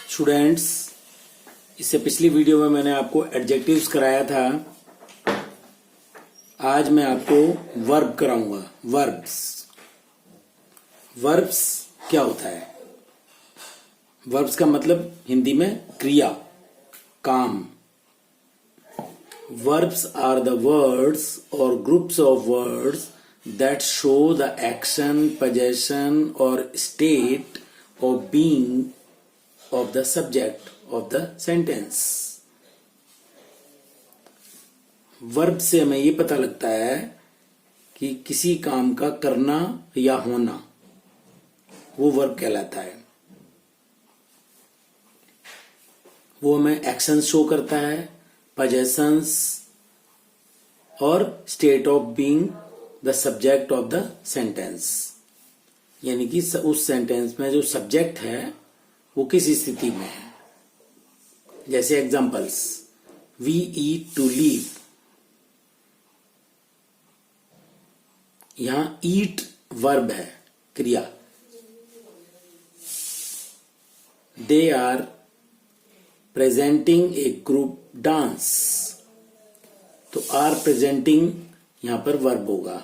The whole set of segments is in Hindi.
स्टूडेंट्स, इससे पिछली वीडियो में मैंने आपको एडजेक्टिव्स कराया था। आज मैं आपको वर्ब कराऊंगा। वर्ब्स क्या होता है? वर्ब्स का मतलब हिंदी में क्रिया, काम। Verbs are the words or groups of words that show the action, possession or state of being of the subject of the sentence. Verb से हमें ये पता लगता है कि किसी काम का करना या होना, वो वर्ब कहलाता है। वो हमें एक्शन शो करता है, possessions और state of being the subject of the sentence, यानी कि उस सेंटेंस में जो सब्जेक्ट है वो किस स्थिति में है। जैसे examples, we eat to live. यहां ईट वर्ब है, क्रिया। They are presenting a group dance. तो आर प्रेजेंटिंग यहां पर वर्ब होगा।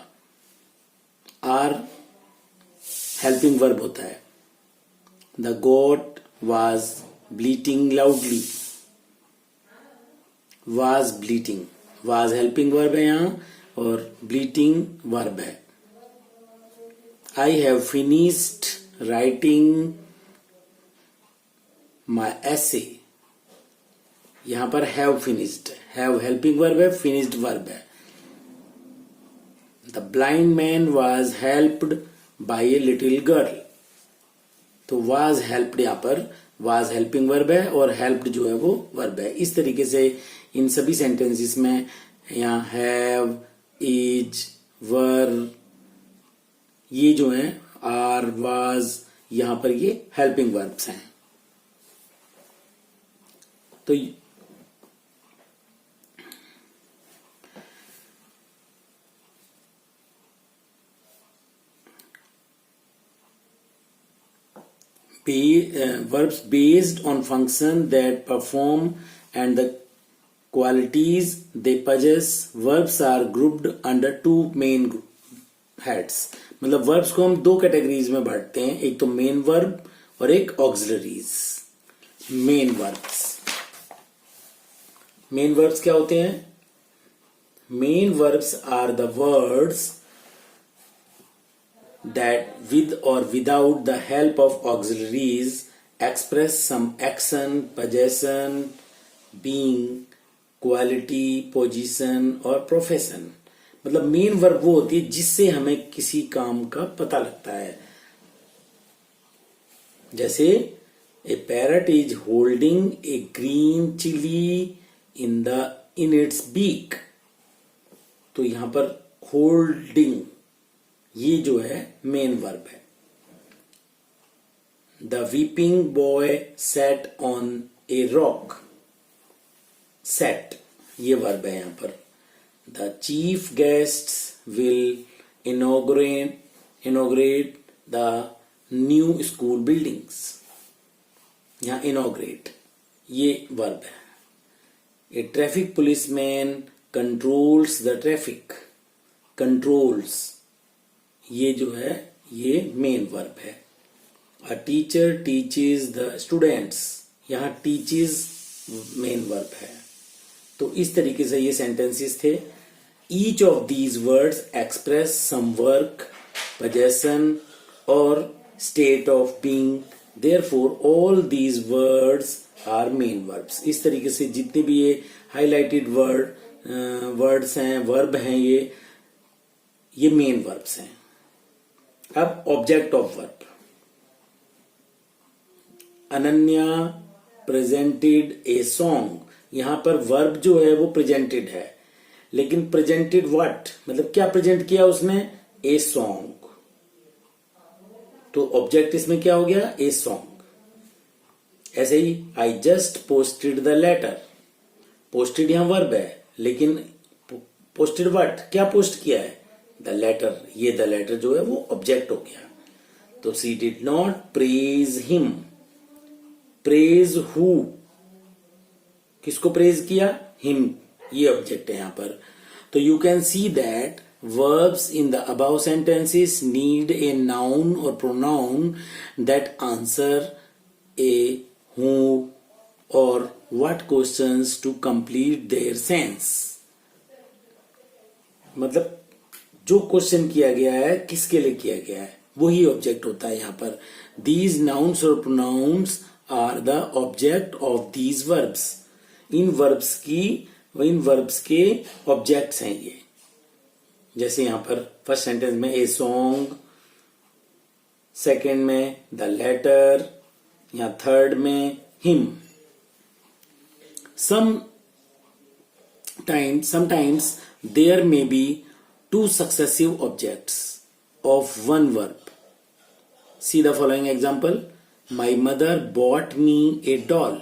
आर हेल्पिंग वर्ब होता है। The goat was bleating loudly. Was bleating, was helping verb है यहां और ब्लीटिंग वर्ब है। I have finished writing my essay. यहां पर have finished, have helping verb है, फिनिश्ड वर्ब है। The blind man was helped bye a little girl. तो वॉज हेल्प्ड, यहां पर वॉज हेल्पिंग वर्ब है और हेल्प्ड जो है वो वर्ब है। इस तरीके से इन सभी सेंटेंसेस में यहां हैव, इज, वर, ये जो है आर, वाज, यहां पर ये हेल्पिंग वर्ब्स हैं। तो verbs based on function that perform and the qualities they possess. Verbs are grouped under two main heads. मतलब verbs को हम दो कैटेगरीज में बांटते हैं, एक तो मेन वर्ब और एक ऑक्सिलरीज। मेन वर्ब्स क्या होते हैं? Main verbs are the words that with or without the help of auxiliaries express some action, possession, being, quality, position और profession। मतलब मेन वर्ब वो होती है जिससे हमें किसी काम का पता लगता है। जैसे a parrot is holding a green chili in its beak। तो यहां पर holding ये जो है मेन वर्ब है। The weeping boy sat on a rock. Sat ये वर्ब है यहां पर। The chief guests will inaugurate the new school buildings. यहां इनॉग्रेट ये वर्ब है। A traffic policeman controls the traffic. Controls ये जो है ये मेन वर्ब है। A teacher teaches the students. यहां टीचेज मेन वर्ब है। तो इस तरीके से ये सेंटेंसेस थे। Each of these words express some work, possession और state of being. Therefore all these words are main verbs. इस तरीके से जितने भी ये हाईलाइटेड वर्ड्स हैं, वर्ब हैं, ये मेन वर्ब्स हैं। अब object of verb. Ananya presented a song. यहां पर वर्ब जो है वो प्रेजेंटेड है, लेकिन प्रेजेंटेड व्हाट, मतलब क्या प्रेजेंट किया उसने? A song. तो ऑब्जेक्ट इसमें क्या हो गया? A song. ऐसे ही I just posted the letter. Posted यहां वर्ब है, लेकिन पोस्टेड व्हाट, क्या पोस्ट किया है? The letter. ये द लेटर जो है वो ऑब्जेक्ट हो गया। तो she did not praise him. Praise who, किसको प्रेज किया? हिम, ये ऑब्जेक्ट है यहां पर। तो you can see that verbs in the above sentences need a noun or pronoun that answer a who or what questions to complete their sense। मतलब जो क्वेश्चन किया गया है किसके लिए किया गया है वही ऑब्जेक्ट होता है यहां पर। These nouns or pronouns are the object of these verbs। In verbs के ऑब्जेक्ट्स हैं ये। जैसे यहां पर फर्स्ट सेंटेंस में ए सॉन्ग, सेकेंड में द लेटर, या थर्ड में him. sometimes there may be two successive objects of one verb। See the following example। My mother bought me a doll।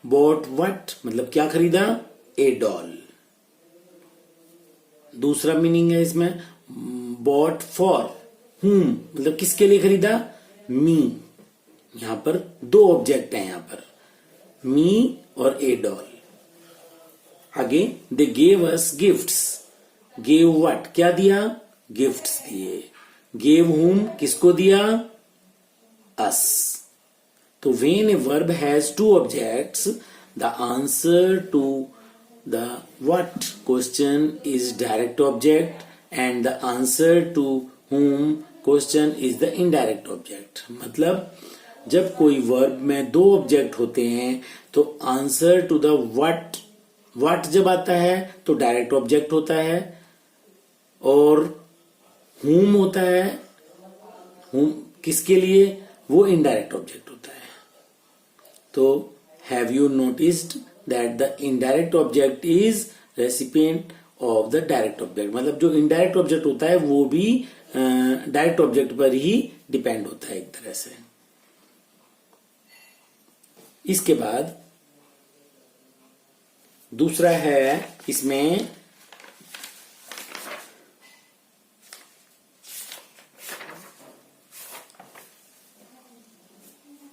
bought what मतलब क्या खरीदा? a doll। दूसरा मीनिंग है इसमें बॉट फॉर whom मतलब किसके लिए खरीदा? मी। यहां पर दो ऑब्जेक्ट हैं यहां पर, मी और ए डॉल। आगे they gave us gifts. Gave what क्या दिया? गिफ्ट्स दिए। गेव whom किसको दिया? अस। तो when a verb has two objects the answer to the what question is direct object and the answer to whom question is the indirect object। मतलब जब कोई वर्ब में दो ऑब्जेक्ट होते हैं तो आंसर टू द what जब आता है तो डायरेक्ट ऑब्जेक्ट होता है, और whom होता है, whom किसके लिए? वो इनडायरेक्ट ऑब्जेक्ट होता है। तो have you noticed that the indirect object is recipient of the direct object। मतलब जो इनडायरेक्ट ऑब्जेक्ट होता है वो भी डायरेक्ट ऑब्जेक्ट पर ही डिपेंड होता है एक तरह से। इसके बाद दूसरा है इसमें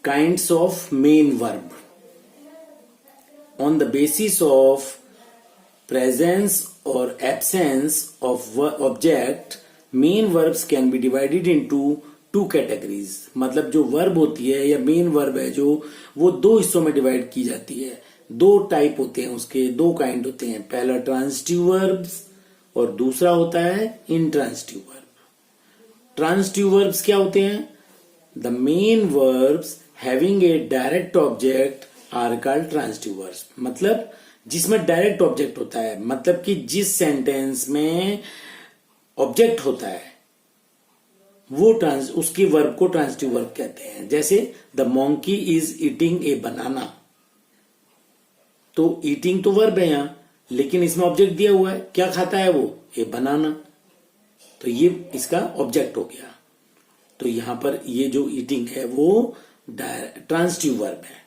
kinds of main verb. On the basis of presence or absence of object, main verbs can be divided into two categories। मतलब जो वर्ब होती है या मेन वर्ब है जो, वो दो हिस्सों में डिवाइड की जाती है। दो टाइप होते हैं उसके, दो काइंड होते हैं। पहला ट्रांसिटिव वर्ब्स और दूसरा होता है इंट्रांसिटिव वर्ब। ट्रांसिटिव वर्ब्स क्या होते हैं? The main verbs having a direct object are called transitive verbs. मतलब जिसमें डायरेक्ट ऑब्जेक्ट होता है, मतलब कि जिस सेंटेंस में ऑब्जेक्ट होता है वो उसकी वर्ब को ट्रांसिटिव वर्ब कहते हैं। जैसे द मोंकी इज ईटिंग ए बनाना। तो ईटिंग तो वर्ब है यहां, लेकिन इसमें ऑब्जेक्ट दिया हुआ है, क्या खाता है वो? ए बनाना। तो ये इसका ऑब्जेक्ट हो गया। तो यहां पर ये जो ईटिंग है वो ट्रांसिटिव वर्ब है।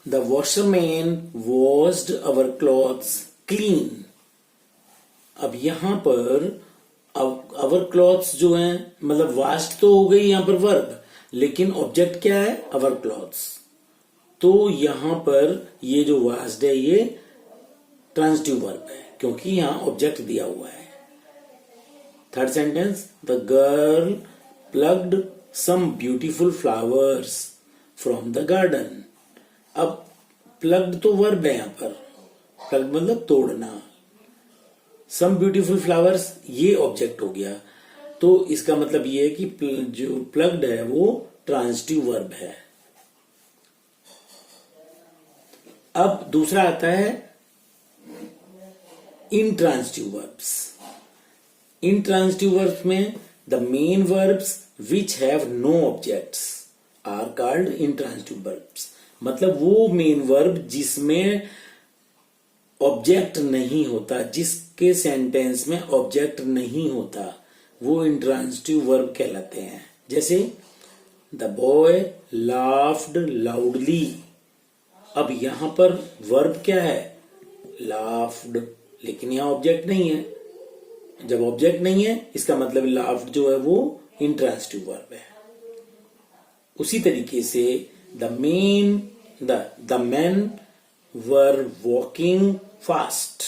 The washerman washed our clothes clean। अब यहां पर our clothes जो है मतलब washed तो हो गई यहां पर वर्ब, लेकिन ऑब्जेक्ट क्या है? our clothes। तो यहां पर ये जो washed है ये ट्रांसिटिव वर्ब है क्योंकि यहां ऑब्जेक्ट दिया हुआ है। Third sentence the girl plucked some beautiful flowers from the garden. अब प्लग्ड तो वर्ब है यहां पर, प्लग्ड मतलब तोड़ना। सम ब्यूटीफुल फ्लावर्स ये ऑब्जेक्ट हो गया। तो इसका मतलब ये है कि जो प्लग्ड है वो ट्रांसिटिव वर्ब है। अब दूसरा आता है इंट्रांसिटिव वर्ब्स। इंट्रांसिटिव वर्ब्स में the main verbs which have no objects are called intransitive verbs. मतलब वो मेन वर्ब जिसमें ऑब्जेक्ट नहीं होता, जिसके सेंटेंस में ऑब्जेक्ट नहीं होता, वो इंट्रांसिटिव वर्ब कहलाते हैं। जैसे द बॉय लाफ्ड लाउडली। अब यहां पर वर्ब क्या है? लाफ्ड, लेकिन यहां ऑब्जेक्ट नहीं है, जब ऑब्जेक्ट नहीं है इसका मतलब लाफ्ड जो है वो इंट्रांसिटिव वर्ब है। उसी तरीके से the man were walking fast,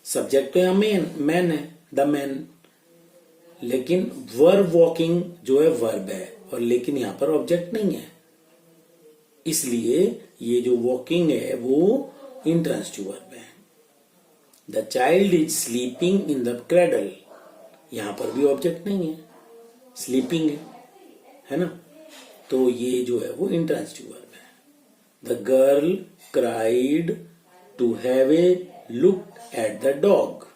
subject तो यहां मैन है, द मैन, लेकिन वर वॉकिंग जो है वर्ब है और लेकिन यहां पर ऑब्जेक्ट नहीं है, इसलिए ये जो वॉकिंग है वो इंट्रांसिटिव वर्ब है। The child is sleeping in the cradle, यहां पर भी ऑब्जेक्ट नहीं है, स्लीपिंग है ना, तो ये जो है वो इंट्रांसिटिव वर्ब है। The girl cried to have a look at the dog,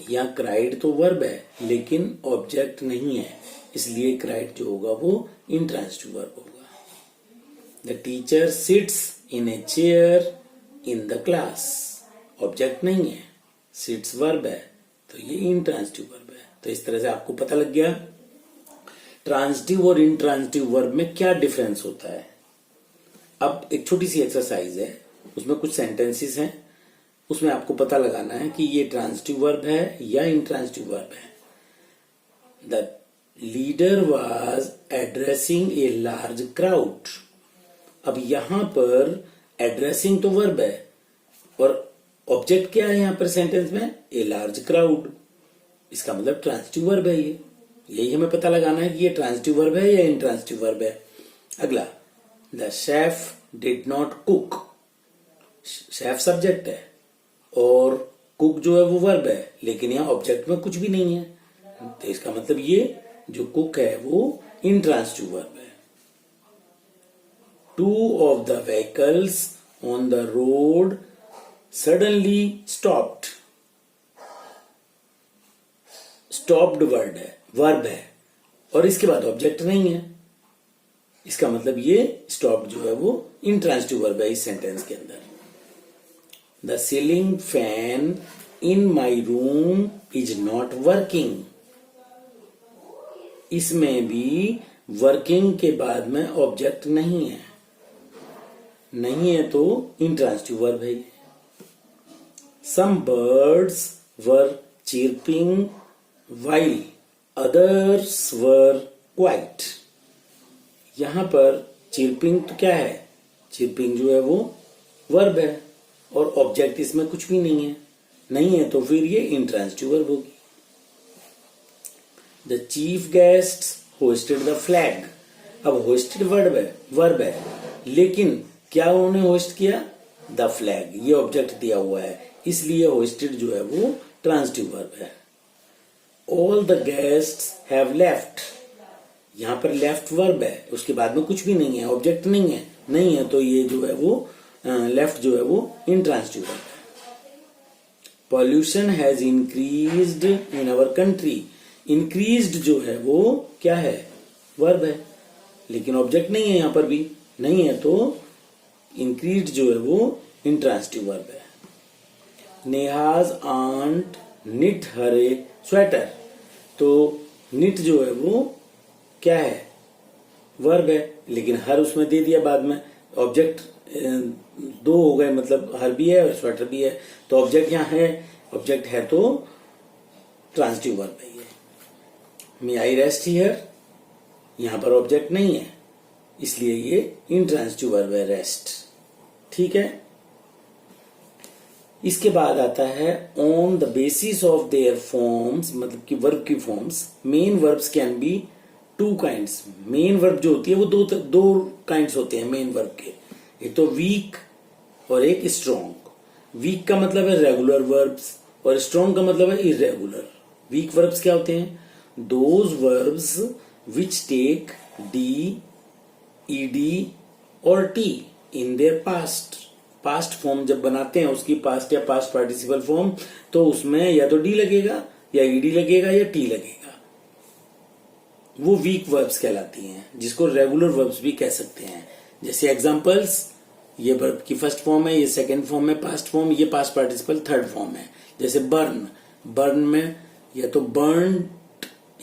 यहां क्राइड तो वर्ब है लेकिन ऑब्जेक्ट नहीं है, इसलिए क्राइड जो होगा वो इंट्रांसिटिव वर्ब होगा। The teacher sits in a chair in the class, object नहीं है, सिट्स वर्ब है तो ये इंट्रांसिटिव वर्ब है। तो इस तरह से आपको पता लग गया ट्रांसिटिव और इंट्रांसिटिव वर्ब में क्या डिफरेंस होता है। अब एक छोटी सी एक्सरसाइज है, उसमें कुछ सेंटेंसेस हैं, उसमें आपको पता लगाना है कि ये ट्रांसिटिव वर्ब है या इंट्रांसिटिव वर्ब है। The leader was addressing a large crowd, अब यहां पर एड्रेसिंग तो वर्ब है और ऑब्जेक्ट क्या है यहां पर सेंटेंस में, ए लार्ज क्राउड, इसका मतलब ट्रांसिटिव वर्ब है। ये यही हमें पता लगाना है कि ये ट्रांसिटिव वर्ब है या इंट्रांसिटिव वर्ब है। अगला, the chef did not cook, chef subject है और कुक जो है वो वर्ब है, लेकिन यहां ऑब्जेक्ट में कुछ भी नहीं है, तो इसका मतलब ये जो कुक है वो इंट्रांसिटिव वर्ब है। Two of the vehicles on the road suddenly stopped, stopped verb है और इसके बाद ऑब्जेक्ट नहीं है, इसका मतलब ये स्टॉप जो है वो इंट्रांसिटिव वर्ब है इस सेंटेंस के अंदर। The ceiling fan in my room is not working, इसमें भी वर्किंग के बाद में ऑब्जेक्ट नहीं है, नहीं है तो इंट्रांसिटिव वर्ब है। Some birds were chirping while others were quiet, यहां पर चीर्पिंग तो क्या है, चीर्पिंग जो है वो वर्ब है और ऑब्जेक्ट इसमें कुछ भी नहीं है तो फिर ये इंट्रांसिटिव वर्ब होगी। The chief guest hosted the flag, अब होस्टेड वर्ब है लेकिन क्या उन्होंने होस्ट किया, द फ्लैग, ये ऑब्जेक्ट दिया हुआ है, इसलिए होस्टेड जो है वो ट्रांसिटिव वर्ब है। All the guests have left, यहां पर लेफ्ट वर्ब है, उसके बाद में कुछ भी नहीं है, ऑब्जेक्ट नहीं है तो ये जो है वो लेफ्ट जो है वो इंट्रांसिटिव वर्ब है। Pollution has increased in our country, increased जो है वो क्या है, वर्ब है, लेकिन ऑब्जेक्ट नहीं है, यहां पर भी नहीं है तो इंक्रीज्ड जो है वो इंट्रांसिटिव वर्ब है। नेहाज आंट निट हर ए स्वेटर, तो निट जो है वो क्या है, वर्ब है, लेकिन हर उसमें दे दिया बाद में, ऑब्जेक्ट दो हो गए, मतलब हर भी है और स्वेटर भी है, तो ऑब्जेक्ट यहाँ है, ऑब्जेक्ट है तो ट्रांसिटिव वर्ब है ये। मे आई रेस्ट हियर, यहां पर ऑब्जेक्ट नहीं है इसलिए ये इंट्रांसिटिव वर्ब है, रेस्ट, ठीक है। इसके बाद आता है on the basis of their forms, मतलब कि वर्ब की forms, main verbs can be two kinds, main verb जो होती है वो दो काइंड्स होते हैं मेन वर्ब के, एक तो वीक और एक स्ट्रॉन्ग। वीक का मतलब है रेगुलर वर्ब्स और स्ट्रॉन्ग का मतलब है इरेगुलर। वीक वर्ब्स क्या होते हैं, those verbs which take D, ED और T in their past form जब बनाते हैं उसकी पास्ट या पास्ट पार्टिसिपल फॉर्म, तो उसमें या तो डी लगेगा या ईडी लगेगा या टी लगेगा, वो वीक वर्ब्स कहलाती हैं, जिसको रेगुलर वर्ब्स भी कह सकते हैं। जैसे एग्जांपल्स, ये वर्ब की फर्स्ट फॉर्म है, ये सेकंड फॉर्म है पास्ट फॉर्म, ये पास्ट पार्टिसिपल थर्ड फॉर्म है। जैसे बर्न में या तो बर्न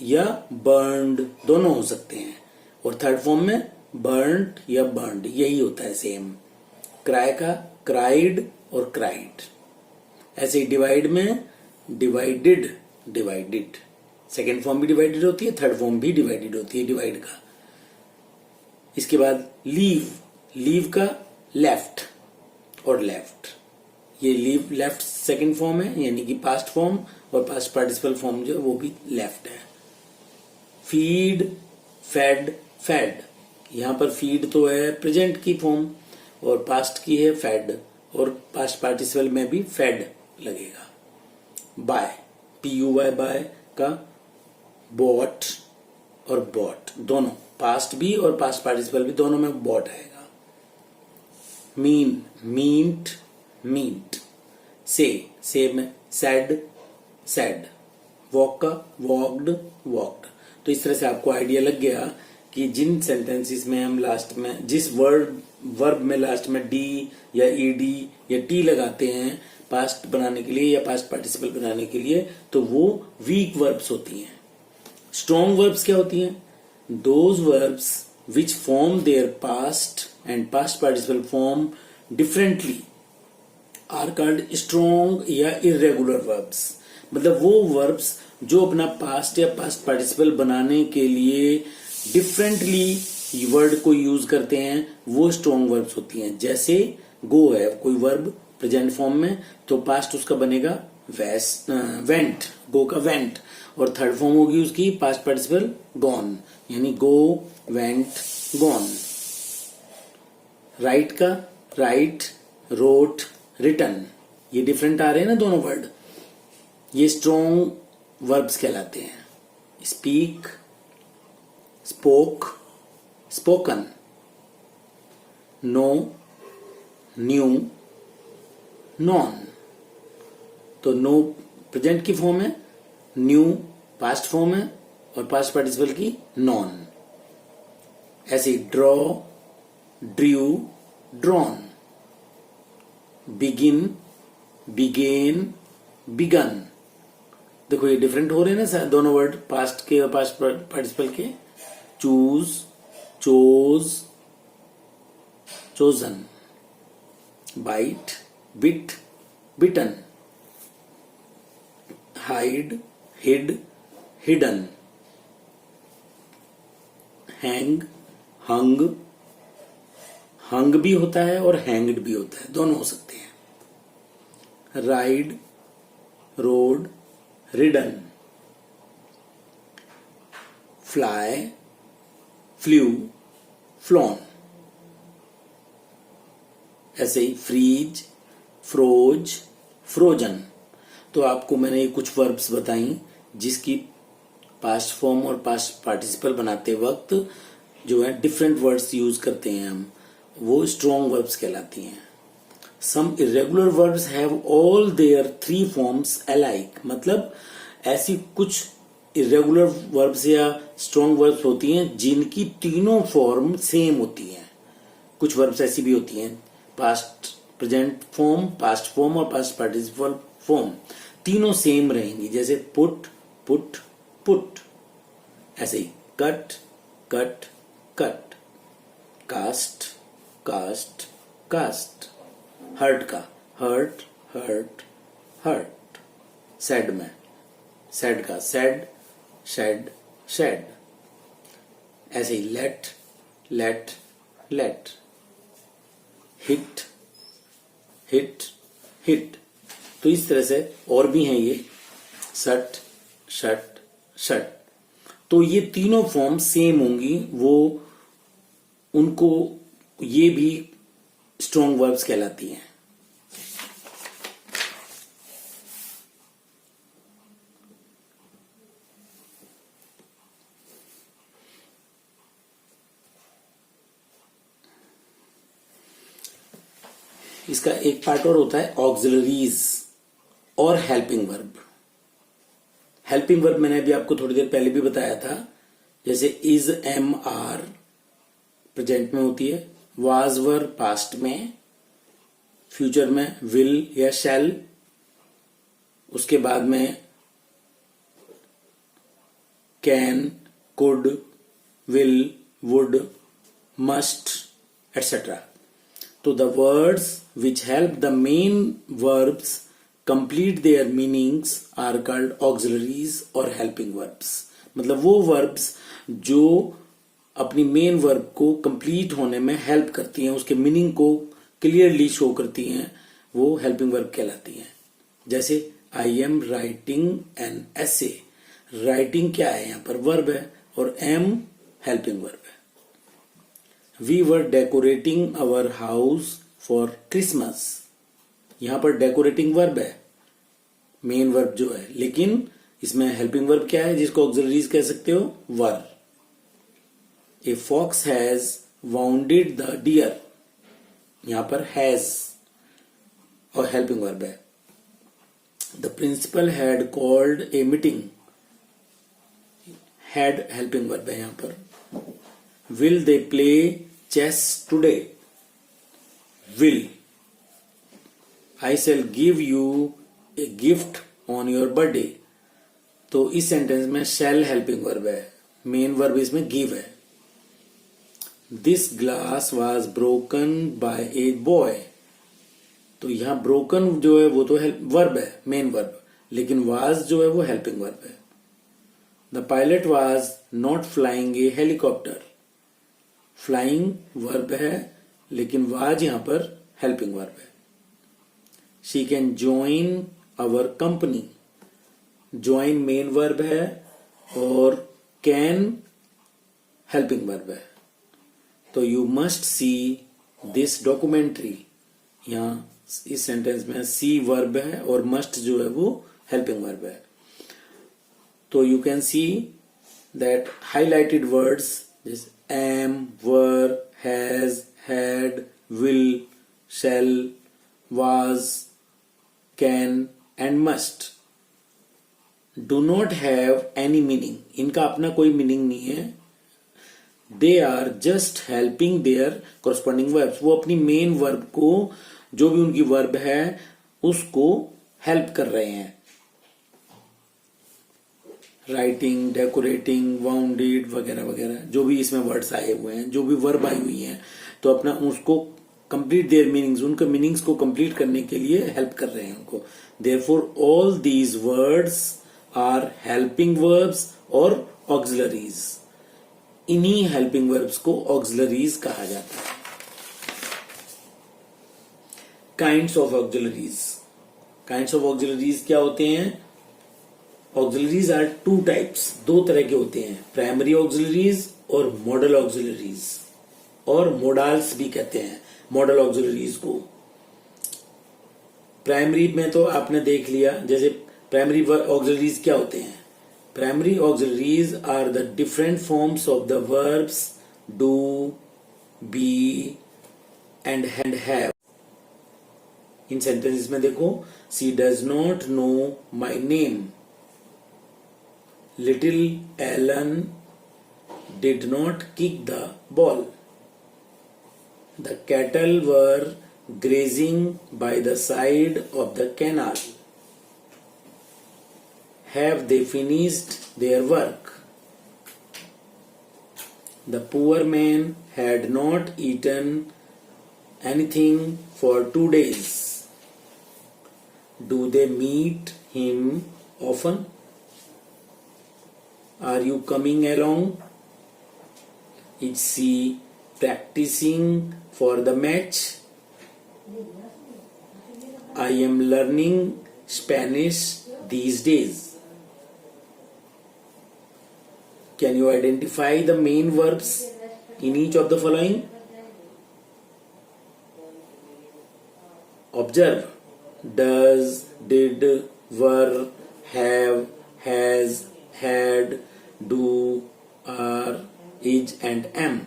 या बर्न्ड दोनों हो सकते हैं, और थर्ड फॉर्म में बर्न्ड या बर्न्ड, यही होता है सेम। क्राई का क्राइड और क्राइड, ऐसे ही डिवाइड में डिवाइडेड, डिवाइडेड, सेकेंड फॉर्म भी डिवाइडेड होती है, थर्ड फॉर्म भी डिवाइडेड होती है डिवाइड का। इसके बाद लीव, लीव का लेफ्ट और लेफ्ट, ये लीव लेफ्ट सेकेंड फॉर्म है, यानी कि पास्ट फॉर्म, और पास्ट पार्टिसिपल फॉर्म जो है वो भी लेफ्ट है। फीड, फेड, फेड, यहां पर फीड तो है प्रेजेंट की फॉर्म और पास्ट की है फेड, और पास्ट पार्टिसिपल में भी फेड लगेगा। बाय, PUY बाय का बॉट और बॉट दोनों, पास्ट भी और पास्ट पार्टिसिपल भी दोनों में बॉट आएगा। Mean, meant, meant. से में सेड, सेड। वॉक का वॉक्ड, वॉक्ड। तो इस तरह से आपको आइडिया लग गया कि जिन सेंटेंसेस में हम लास्ट में जिस वर्ब में लास्ट में डी या ईडी या टी लगाते हैं पास्ट बनाने के लिए या पास्ट पार्टिसिपल बनाने के लिए, तो वो वीक वर्ब्स होती हैं। स्ट्रॉन्ग वर्ब्स क्या होती हैं? Those verbs which form their past and past participle form differently are called strong या इरेगुलर वर्ब्स। मतलब वो वर्ब्स जो अपना पास्ट या पास्ट पार्टिसिपल बनाने के लिए डिफरेंटली वर्ड को यूज करते हैं, वो स्ट्रॉन्ग वर्ब्स होती हैं। जैसे गो है कोई वर्ब प्रेजेंट फॉर्म में, तो पास्ट उसका बनेगा वेंट, गो का वेंट, और थर्ड फॉर्म होगी उसकी पास्ट पार्टिसिपल गॉन, यानी गो, वेंट, गॉन। राइट का राइट, रोट, रिटन, ये डिफरेंट आ रहे हैं ना दोनों वर्ड, ये स्ट्रॉन्ग वर्ब्स कहलाते हैं। Speak, spoke, spoken. Know, knew, known. तो नो प्रेजेंट की फॉर्म है, न्यू पास्ट फॉर्म है, और पास्ट पार्टिसिपल की नॉन। ऐसे draw, drew, drawn. Begin, began, begun. देखो ये डिफरेंट हो रहे हैं ना दोनों वर्ड, पास्ट के और पास्ट पार्टिसिपल के। Choose, chose, chosen. Bite, bit, bitten. Hide, hid, hidden. Hang, hung, hung भी होता है और हैंग्ड भी होता है, दोनों हो सकते हैं। Ride, road, ridden. Fly, flu, flown. ऐसे ही फ्रीज, फ्रोज, फ्रोजन। तो आपको मैंने ये कुछ वर्ब्स बताई जिसकी पास्ट फॉर्म और पास्ट पार्टिसिपल बनाते वक्त जो है डिफरेंट वर्ड्स यूज करते हैं हम, वो स्ट्रॉन्ग वर्ब्स कहलाती हैं। Some irregular verbs have all their three forms alike. मतलब ऐसी कुछ इरेगुलर वर्ब्स या स्ट्रॉन्ग वर्ब्स होती हैं जिनकी तीनों फॉर्म सेम होती हैं। कुछ वर्ब्स ऐसी भी होती हैं, past present form, past form और पास्ट पार्टिसिपल फॉर्म तीनों सेम रहेंगी। जैसे पुट, पुट, पुट। ऐसे ही cut, cut, cut. Cast, cast, cast. Hurt का हर्ट, हर्ट, हर्ट। सैड में सैड का सैड, शेड, शेड। ऐसे ही let, let, let. Hit, hit, hit. तो इस तरह से और भी हैं ये, सट, शट, शट। तो ये तीनों फॉर्म सेम होंगी, वो उनको ये भी स्ट्रॉन्ग वर्ब्स कहलाती हैं। इसका एक पार्ट और होता है ऑक्सिलरीज और हेल्पिंग वर्ब। हेल्पिंग वर्ब मैंने अभी आपको थोड़ी देर पहले भी बताया था। जैसे इज, एम, आर प्रेजेंट में होती है, वाज, वर पास्ट में, फ्यूचर में विल या शैल, उसके बाद में can, could, will, would, must, etcetera. तो the words which help the main verbs complete their meanings are called auxiliaries और हेल्पिंग वर्ब्स। मतलब वो वर्ब्स जो अपनी मेन वर्ब को कंप्लीट होने में हेल्प करती हैं, उसके मीनिंग को क्लियरली शो करती हैं, वो हेल्पिंग वर्ब कहलाती हैं। जैसे I am writing an essay. Writing क्या है, यहां पर वर्ब है, और एम हेल्पिंग वर्ब है। We were decorating our house for Christmas. यहां पर डेकोरेटिंग वर्ब है, मेन वर्ब जो है, लेकिन इसमें हेल्पिंग वर्ब क्या है जिसको ऑक्सिलरीज कह सकते हो, were. A fox has wounded the deer. यहां पर हैज और हेल्पिंग वर्ब है। The principal had called a meeting. Had helping verb है यहां पर। Will they play chess today. Will. I shall give you a gift on your birthday. तो इस सेंटेंस में शैल हेल्पिंग वर्ब है, मेन वर्ब इसमें गिव है। This glass was broken by a boy. तो यहां ब्रोकन जो है वो तो वर्ब है, मेन वर्ब, लेकिन वाज जो है वो हेल्पिंग वर्ब है। The pilot was not flying A helicopter. Flying verb है, लेकिन वाज यहां पर हेल्पिंग वर्ब है। She can join our company. Join main verb है और कैन हेल्पिंग वर्ब है। तो you must see this documentary. यहां इस सेंटेंस में सी वर्ब है और मस्ट जो है वो हेल्पिंग वर्ब है। तो you can see that highlighted words जैसे am, were, has, had, will, shall, was, can and must do not have any meaning. इनका अपना कोई मीनिंग नहीं है। They are just helping their corresponding verbs. वो अपनी मेन वर्ब को, जो भी उनकी वर्ब है, उसको हेल्प कर रहे हैं। राइटिंग, डेकोरेटिंग, वाउंडेड वगैरह वगैरह जो भी इसमें वर्ड्स आए हुए हैं, जो भी वर्ब आई हुई हैं, तो अपना उसको कंप्लीट देयर मीनिंग्स, उनके मीनिंग्स को कंप्लीट करने के लिए हेल्प कर रहे हैं उनको। Therefore all these words are helping verbs और ऑक्सिलरीज। इन्हीं हेल्पिंग वर्ब्स को ऑक्सिलरीज कहा जाता है। Kinds of auxiliaries. Kinds of auxiliaries क्या होते हैं? ऑक्सिलरीज आर टू टाइप्स, दो तरह के होते हैं, प्राइमरी ऑक्सिलरीज और मॉडल ऑक्सिलरीज, और मोडाल्स भी कहते हैं मॉडल ऑक्सिलरीज को। प्राइमरी में तो आपने देख लिया, जैसे प्राइमरी ऑक्सिलरीज क्या होते हैं? Primary auxiliaries are the different forms of the verbs do, be and have. इन सेंटेंसेस में देखो, she does not know my name. Little Alan did not kick the ball. The cattle were grazing by the side of the canal. Have they finished their work? The poor man had not eaten anything for 2 days. Do they meet him often? Are you coming along? Is she practicing for the match? I am learning Spanish these days. Can you identify the main verbs in each of the following? Observe. Does, did, were, have, has, had, do, are, is and am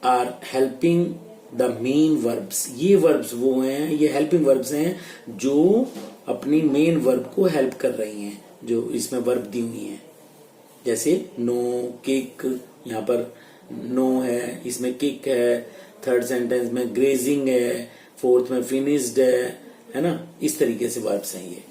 are helping the main verbs. ये वर्ब्स वो हैं, ये हेल्पिंग वर्ब्स हैं जो अपनी मेन वर्ब को हेल्प कर रही हैं, जो इसमें वर्ब दी हुई हैं। जैसे नो, किक, यहाँ पर नो है, इसमें किक है, थर्ड सेंटेंस में ग्रेजिंग है, फोर्थ में फिनिश्ड है ना। इस तरीके से वर्ब्स हैं ये।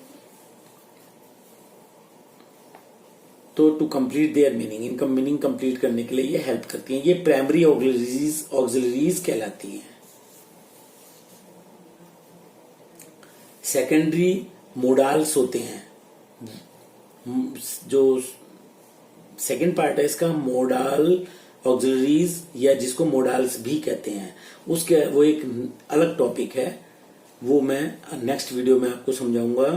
तो टू कंप्लीट देयर मीनिंग, इनका मीनिंग कंप्लीट करने के लिए ये हेल्प करती हैं। ये प्राइमरी ऑक्सिलरीज कहलाती हैं। सेकेंडरी मोडाल्स होते हैं, जो सेकंड पार्ट है इसका, मोडाल ऑक्सिलरीज, या जिसको मोडाल्स भी कहते हैं, उसके वो एक अलग टॉपिक है, वो मैं नेक्स्ट वीडियो में आपको समझाऊंगा।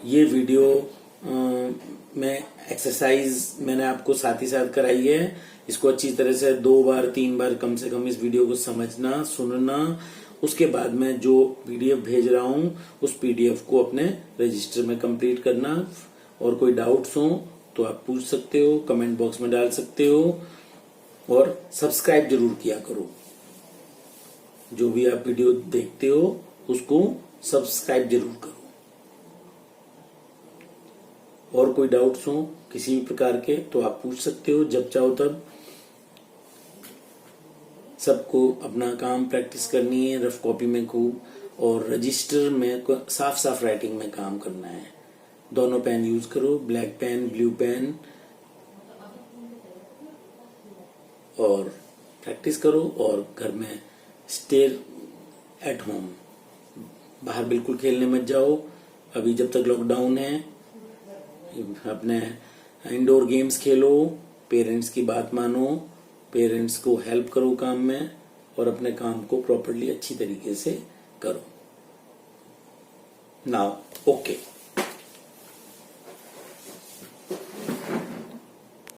ये वीडियो में एक्सरसाइज मैंने आपको साथ ही साथ कराई है, इसको अच्छी तरह से 2 बार 3 बार कम से कम इस वीडियो को समझना, सुनना। उसके बाद में जो पीडीएफ भेज रहा हूं उस पीडीएफ को अपने रजिस्टर में कंप्लीट करना, और कोई डाउट्स हो तो आप पूछ सकते हो, कमेंट बॉक्स में डाल सकते हो, और सब्सक्राइब जरूर किया करो। जो भी आप वीडियो देखते हो उसको सब्सक्राइब जरूर करो। और कोई डाउट्स हो किसी भी प्रकार के तो आप पूछ सकते हो जब चाहो तब। सबको अपना काम प्रैक्टिस करनी है, रफ कॉपी में खूब, और रजिस्टर में साफ साफ राइटिंग में काम करना है। दोनों पेन यूज करो, ब्लैक पेन, ब्लू पेन, और प्रैक्टिस करो। और घर में स्टे एट होम, बाहर बिल्कुल खेलने मत जाओ अभी जब तक लॉकडाउन है। अपने इंडोर गेम्स खेलो, पेरेंट्स की बात मानो, पेरेंट्स को हेल्प करो काम में, और अपने काम को प्रॉपर्ली अच्छी तरीके से करो। Now okay.